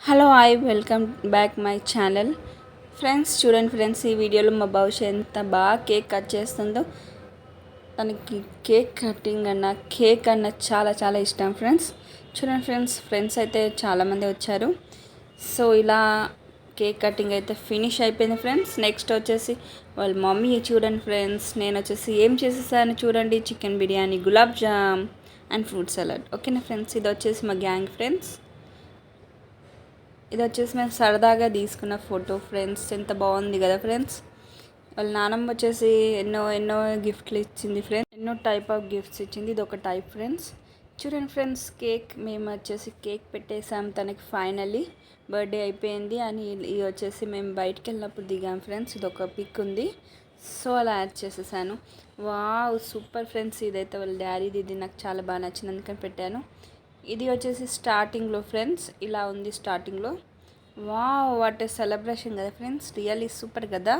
Hello welcome back my channel. Friends చూడండి friends, ఈ వీడియోలో మా భవిష్య ఎంత బాగా కేక్ కట్ చేస్తుందో. తనకి కేక్ అన్న చాలా చాలా ఇష్టం ఫ్రెండ్స్. చూడండి ఫ్రెండ్స్ అయితే చాలామంది వచ్చారు. సో ఇలా కేక్ కటింగ్ అయితే ఫినిష్ అయిపోయింది ఫ్రెండ్స్. నెక్స్ట్ వచ్చేసి వాళ్ళ మమ్మీ చూడండి ఫ్రెండ్స్, నేను వచ్చేసి ఏం చేసేసాను చూడండి, chicken biryani, gulab jam and fruit salad. ఓకేనా ఫ్రెండ్స్, ఇది వచ్చేసి మా గ్యాంగ్ ఫ్రెండ్స్. ఇది వచ్చేసి మేము సరదాగా తీసుకున్న ఫోటో ఫ్రెండ్స్. ఎంత బాగుంది కదా ఫ్రెండ్స్. వాళ్ళ నానమ్మ వచ్చేసి ఎన్నో ఎన్నో గిఫ్ట్లు ఇచ్చింది ఫ్రెండ్స్, ఎన్నో టైప్ ఆఫ్ గిఫ్ట్స్ ఇచ్చింది. ఇది ఒక టైప్ ఫ్రెండ్స్. చూడండి ఫ్రెండ్స్, మేము వచ్చేసి కేక్ పెట్టేసాం తనకి. ఫైనల్లీ బర్త్డే అయిపోయింది అని ఇది వచ్చేసి మేము బయటికి వెళ్ళినప్పుడు దిగాం ఫ్రెండ్స్. ఇది ఒక పిక్ ఉంది, సో అలా యాడ్ చేసేసాను. Wow super friends. ఇదైతే వాళ్ళ డాడీది, ఇది నాకు చాలా బాగా నచ్చింది అందుకని పెట్టాను. ఇది వచ్చేసి స్టార్టింగ్లో ఫ్రెండ్స్, ఇలా ఉంది స్టార్టింగ్లో. వావ్ వాట్ ఏ సెలబ్రేషన్ కదా ఫ్రెండ్స్, రియల్లీ సూపర్ కదా.